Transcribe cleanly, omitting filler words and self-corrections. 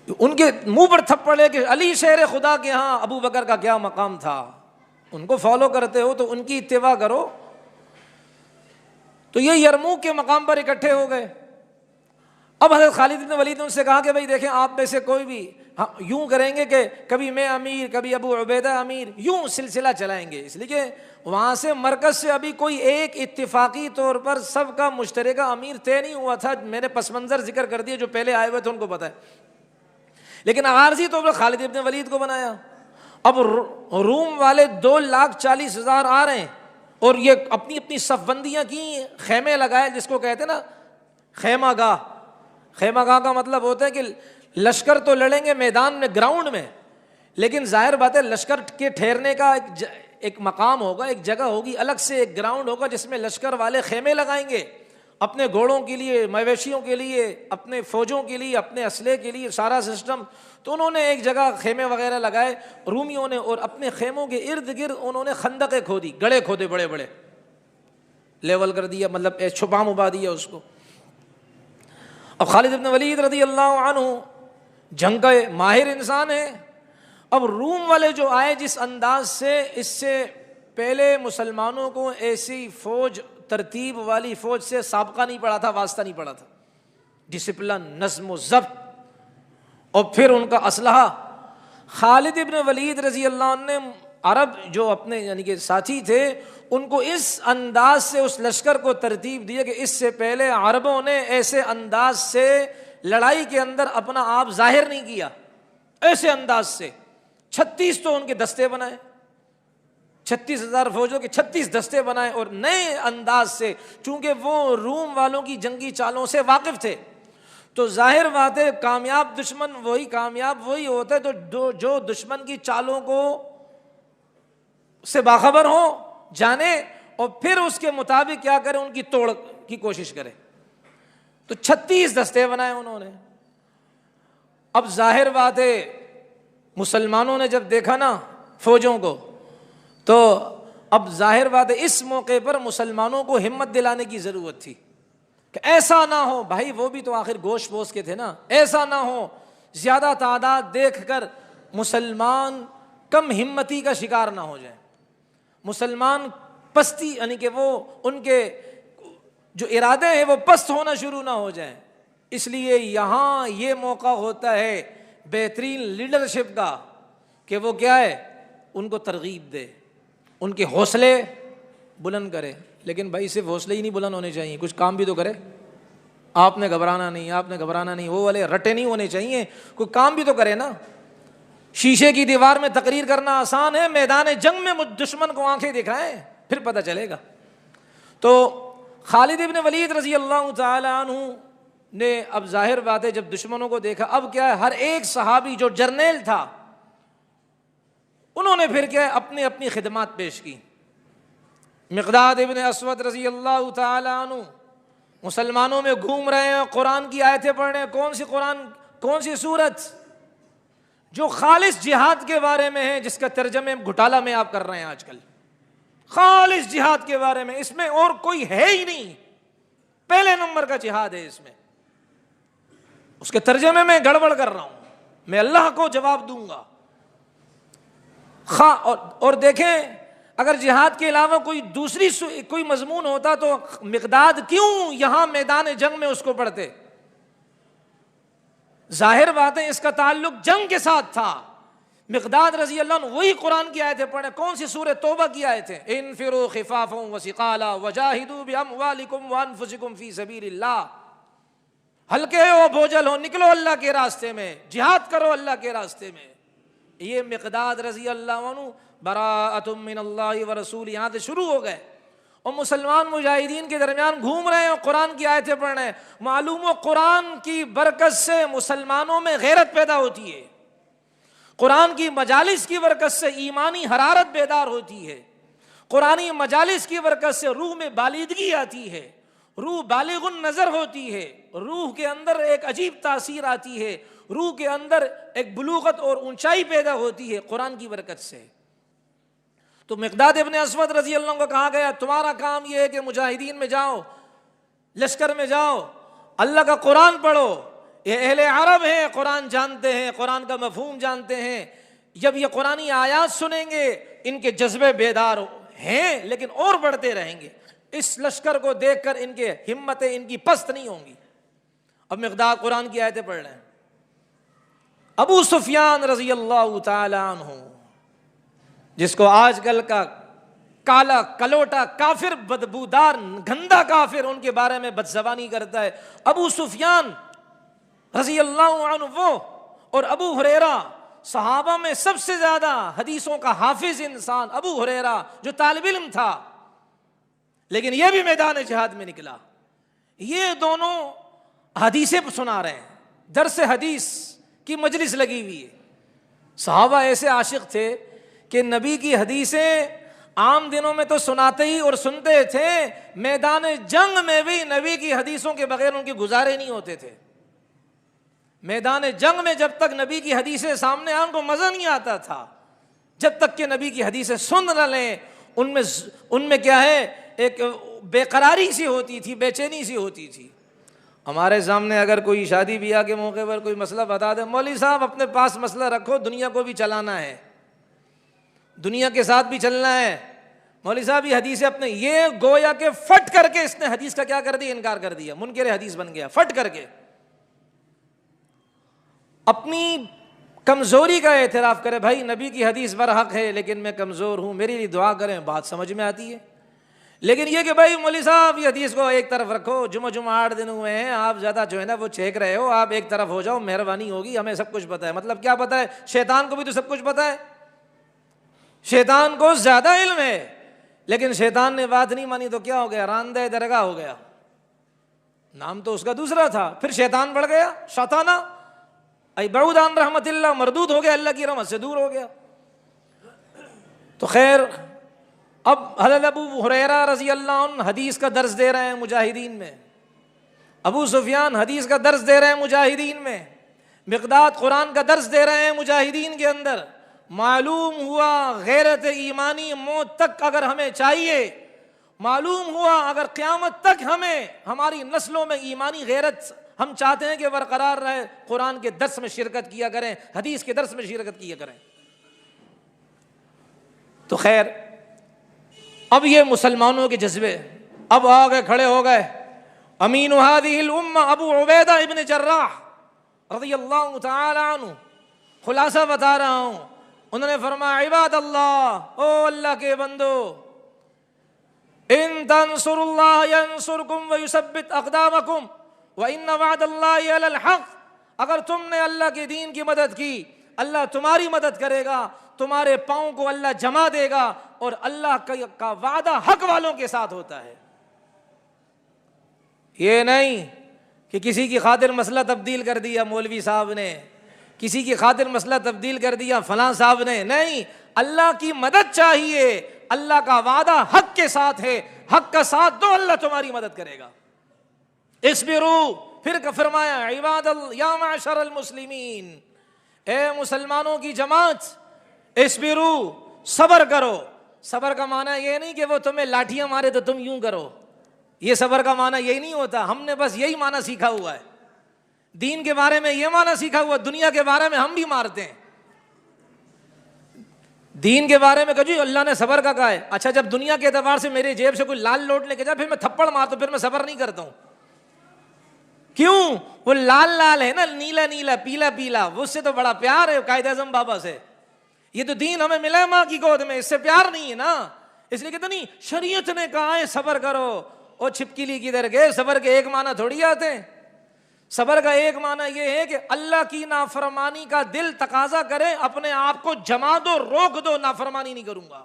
ان کے منہ پر تھپڑ ہے کہ علی شیر خدا کے ہاں ابو بکر کا کیا مقام تھا، ان کو فالو کرتے ہو تو ان کی اتباع کرو۔ تو یہ یرموک کے مقام پر اکٹھے ہو گئے۔ اب حضرت خالد بن ولید نے ان سے کہا کہ بھائی دیکھیں آپ میں سے کوئی بھی یوں کریں گے کہ کبھی میں امیر، کبھی ابو عبیدہ امیر، یوں سلسلہ چلائیں گے، اس لیے کہ وہاں سے مرکز سے ابھی کوئی ایک اتفاقی طور پر سب کا مشترکہ امیر طے نہیں ہوا تھا۔ میں نے پس منظر ذکر کر دیے، جو پہلے آئے ہوئے تھے ان کو پتہ ہے، لیکن عارضی طور پر خالد بن ولید کو بنایا۔ اب روم والے 2,40,000 آ رہے ہیں اور یہ اپنی اپنی صف بندیاں کی، خیمے لگائے، جس کو کہتے ہیں نا خیمہ گاہ۔ خیمہ گاہ کا مطلب ہوتا ہے کہ لشکر تو لڑیں گے میدان میں، گراؤنڈ میں، لیکن ظاہر بات ہے لشکر کے ٹھہرنے کا ایک مقام ہوگا، ایک جگہ ہوگی، الگ سے ایک گراؤنڈ ہوگا جس میں لشکر والے خیمے لگائیں گے اپنے گھوڑوں کے لیے، مویشیوں کے لیے، اپنے فوجوں کے لیے، اپنے اسلحے کے لیے، سارا سسٹم۔ تو انہوں نے ایک جگہ خیمے وغیرہ لگائے رومیوں نے، اور اپنے خیموں کے ارد گرد انہوں نے خندقیں کھودی، گڑھے کھودے بڑے بڑے، لیول کر دیا، مطلب چھپا مبا دیا اس کو۔ اب خالد بن ولید رضی اللہ عنہ جنگ کا ماہر انسان ہے۔ اب روم والے جو آئے جس انداز سے، اس سے پہلے مسلمانوں کو ایسی فوج، ترتیب والی فوج سے سابقہ نہیں پڑا تھا، واسطہ نہیں پڑا تھا، ڈسپلن، نظم و ضبط، اور پھر ان کا اسلحہ۔ خالد ابن ولید رضی اللہ عنہ نے عرب جو اپنے یعنی کہ ساتھی تھے ان کو اس انداز سے اس لشکر کو ترتیب دیا کہ اس سے پہلے عربوں نے ایسے انداز سے لڑائی کے اندر اپنا آپ ظاہر نہیں کیا، ایسے انداز سے 36 تو ان کے دستے بنائے، 36,000 فوجوں کے 36 دستے بنائے، اور نئے انداز سے، چونکہ وہ روم والوں کی جنگی چالوں سے واقف تھے، تو ظاہر بات ہے کامیاب دشمن وہی ہوتا ہے جو دشمن کی چالوں کو سے باخبر ہو، جانے، اور پھر اس کے مطابق کیا کرے، ان کی توڑ کی کوشش کرے۔ تو 36 دستے بنائے انہوں نے۔ اب ظاہر بات ہے مسلمانوں نے جب دیکھا نا فوجوں کو، تو اب ظاہر بات ہے اس موقع پر مسلمانوں کو ہمت دلانے کی ضرورت تھی کہ ایسا نہ ہو، بھائی وہ بھی تو آخر گوشت پوش کے تھے نا، ایسا نہ ہو زیادہ تعداد دیکھ کر مسلمان کم ہمتی کا شکار نہ ہو جائیں، مسلمان پستی یعنی کہ وہ ان کے جو ارادے ہیں وہ پست ہونا شروع نہ ہو جائیں۔ اس لیے یہاں یہ موقع ہوتا ہے بہترین لیڈرشپ کا کہ وہ کیا ہے، ان کو ترغیب دے، ان کے حوصلے بلند کرے۔ لیکن بھائی صرف حوصلے ہی نہیں بلند ہونے چاہیے، کچھ کام بھی تو کرے۔ آپ نے گھبرانا نہیں، وہ والے رٹے نہیں ہونے چاہیے، کوئی کام بھی تو کرے نا۔ شیشے کی دیوار میں تقریر کرنا آسان ہے، میدان جنگ میں دشمن کو آنکھیں دکھائیں پھر پتہ چلے گا۔ تو خالد ابن ولید رضی اللہ تعالی عنہ نے اب ظاہر بات ہے جب دشمنوں کو دیکھا، اب کیا ہے ہر ایک صحابی جو جرنیل تھا انہوں نے پھر کیا ہے اپنی اپنی خدمات پیش کی۔ مقداد ابن اسود رضی اللہ تعالی عنہ مسلمانوں میں گھوم رہے ہیں، قرآن کی آیتیں پڑھ رہے ہیں۔ کون سی سورت جو خالص جہاد کے بارے میں ہے، جس کا ترجمہ گھٹالہ میں آپ کر رہے ہیں آج کل، خالص جہاد کے بارے میں، اس میں اور کوئی ہے ہی نہیں، پہلے نمبر کا جہاد ہے، اس میں اس کے ترجمے میں گڑبڑ کر رہا ہوں، میں اللہ کو جواب دوں گا۔ اور دیکھیں اگر جہاد کے علاوہ کوئی مضمون ہوتا تو مقداد کیوں یہاں میدان جنگ میں اس کو پڑھتے؟ ظاہر بات ہے اس کا تعلق جنگ کے ساتھ تھا۔ مقداد رضی اللہ عنہ وہی قرآن کی آیتیں پڑھیں، کون سی سورہ توبہ کی آیتیں، انفروا خفافا وثقالا وجاہدوا باموالکم وانفسکم فی سبیل اللہ، ہلکے ہو بوجھل ہو نکلو اللہ کے راستے میں، جہاد کرو اللہ کے راستے میں۔ یہ مقداد رضی اللہ عنہ براءۃ من اللہ ورسولہ یہاں سے شروع ہو گئے، اور مسلمان مجاہدین کے درمیان گھوم رہے ہیں اور قرآن کی آیتیں پڑھ رہے ہیں۔ معلوم ہو قرآن کی برکت سے مسلمانوں میں غیرت پیدا ہوتی ہے، قرآن کی مجالس کی برکت سے ایمانی حرارت بیدار ہوتی ہے، قرآنی مجالس کی برکت سے روح میں بالیدگی آتی ہے، روح بالغ النظر ہوتی ہے، روح کے اندر ایک عجیب تاثیر آتی ہے، روح کے اندر ایک بلوغت اور اونچائی پیدا ہوتی ہے قرآن کی برکت سے۔ تو مقداد ابن اسود رضی اللہ عنہ کو کہا گیا تمہارا کام یہ ہے کہ مجاہدین میں جاؤ، لشکر میں جاؤ، اللہ کا قرآن پڑھو، یہ اہل عرب ہیں، قرآن جانتے ہیں، قرآن کا مفہوم جانتے ہیں. جب یہ قرآنی آیات سنیں گے ان کے جذبے بیدار ہیں لیکن اور بڑھتے رہیں گے. اس لشکر کو دیکھ کر ان کے ہمتیں ان کی پست نہیں ہوں گی. اب مقداد قرآن کی آیتیں پڑھ رہے ہیں. ابو سفیان رضی اللہ تعالی عنہ، جس کو آج کل کا کالا کلوٹا کافر، بدبودار گندا کافر ان کے بارے میں بدزبانی کرتا ہے، ابو سفیان رضی اللہ عنہ وہ اور ابو ہریرہ، صحابہ میں سب سے زیادہ حدیثوں کا حافظ انسان ابو ہریرہ جو طالب علم تھا لیکن یہ بھی میدان جہاد میں نکلا. یہ دونوں حدیثیں سنا رہے ہیں، درس حدیث کی مجلس لگی ہوئی ہے. صحابہ ایسے عاشق تھے کہ نبی کی حدیثیں عام دنوں میں تو سناتے ہی اور سنتے تھے، میدان جنگ میں بھی نبی کی حدیثوں کے بغیر ان کے گزارے نہیں ہوتے تھے. میدان جنگ میں جب تک نبی کی حدیثیں سامنے آئیں ان کو مزہ نہیں آتا تھا، جب تک کہ نبی کی حدیثیں سن نہ لیں. ان میں کیا ہے، ایک بے قراری سی ہوتی تھی، بے چینی سی ہوتی تھی. ہمارے سامنے اگر کوئی شادی بیاہ کے موقع پر کوئی مسئلہ بتا دے، مولوی صاحب اپنے پاس مسئلہ رکھو، دنیا کو بھی چلانا ہے، دنیا کے ساتھ بھی چلنا ہے. مولوی صاحب یہ حدیث اپنے، یہ گویا کہ فٹ کر کے اس نے حدیث کا کیا کر دیا، انکار کر دیا، منکر حدیث بن گیا فٹ کر کے. اپنی کمزوری کا اعتراف کرے، بھائی نبی کی حدیث برحق ہے لیکن میں کمزور ہوں، میرے لیے دعا کریں، بات سمجھ میں آتی ہے. لیکن یہ کہ بھائی مولوی صاحب یہ حدیث کو ایک طرف رکھو، جمعہ 8 دن ہوئے ہیں، آپ زیادہ جو ہے نا وہ چھینک رہے ہو، آپ ایک طرف ہو جاؤ، مہربانی ہوگی، ہمیں سب کچھ پتہ ہے. مطلب کیا پتہ ہے؟ شیطان کو بھی تو سب کچھ پتہ ہے، شیطان کو زیادہ علم ہے. لیکن شیطان نے بات نہیں مانی تو کیا ہو گیا، راندہ درگاہ ہو گیا. نام تو اس کا دوسرا تھا، پھر شیطان بڑھ گیا، شیطانہ ای بعود عن رحمت اللہ، مردود ہو گیا، اللہ کی رحمت سے دور ہو گیا. تو خیر، اب حضرت ابو ہریرہ رضی اللہ عنہ حدیث کا درس دے رہے ہیں مجاہدین میں، ابو سفیان حدیث کا درس دے رہے ہیں مجاہدین میں، مقداد قرآن کا درس دے رہے ہیں مجاہدین کے اندر. معلوم ہوا غیرت ایمانی موت تک اگر ہمیں چاہیے، معلوم ہوا اگر قیامت تک ہمیں ہماری نسلوں میں ایمانی غیرت ہم چاہتے ہیں کہ برقرار رہے، قرآن کے درس میں شرکت کیا کریں، حدیث کے درس میں شرکت کیا کریں. تو خیر، اب یہ مسلمانوں کے جذبے اب آگے کھڑے ہو گئے. امین هذه الامہ ابو عبیدہ ابن جراح رضی اللہ تعالی عنہ، خلاصہ بتا رہا ہوں. انہوں نے فرمایا، عباد اللہ، او اللہ کے بندو، ان تنصروا اللہ ینصرکم ویثبت اقدامکم وان وعد اللہ علی الحق. اگر تم نے اللہ کے دین کی مدد کی، اللہ تمہاری مدد کرے گا، تمہارے پاؤں کو اللہ جما دے گا، اور اللہ کا وعدہ حق والوں کے ساتھ ہوتا ہے. یہ نہیں کہ کسی کی خاطر مسئلہ تبدیل کر دیا مولوی صاحب نے، کسی کی خاطر مسئلہ تبدیل کر دیا فلاں صاحب نے، نہیں. اللہ کی مدد چاہیے، اللہ کا وعدہ حق کے ساتھ ہے، حق کا ساتھ دو، اللہ تمہاری مدد کرے گا. اصبروا، پھر فرمایا عباد یا معشر المسلمین، اے مسلمانوں کی جماعت، اصبروا، صبر کرو. صبر کا معنی یہ نہیں کہ وہ تمہیں لاٹھیاں مارے تو تم یوں کرو، یہ صبر کا معنی یہی نہیں ہوتا. ہم نے بس یہی معنی سیکھا ہوا ہے، دین کے بارے میں یہ معنی سیکھا ہوا، دنیا کے بارے میں ہم بھی مارتے ہیں. دین کے بارے میں کہ جی اللہ نے صبر کا کہا ہے، اچھا جب دنیا کے اعتبار سے میرے جیب سے کوئی لال نوٹ لے کے جائے پھر میں تھپڑ مارتا ہوں، پھر میں صبر نہیں کرتا ہوں. کیوں؟ وہ لال لال ہے نا، نیلا نیلا، پیلا پیلا، اس سے تو بڑا پیار ہے قائد اعظم بابا سے. یہ تو دین ہمیں ملا ہے ماں کی گود میں، اس سے پیار نہیں ہے نا. اس لیے کہتے نہیں شریعت نے کہا ہے صبر کرو، اور چھپکلی کدھر گئے. صبر کے ایک معنی تھوڑی آتے ہیں. صبر کا ایک معنی یہ ہے کہ اللہ کی نافرمانی کا دل تقاضا کرے، اپنے آپ کو جما دو، روک دو، نافرمانی نہیں کروں گا.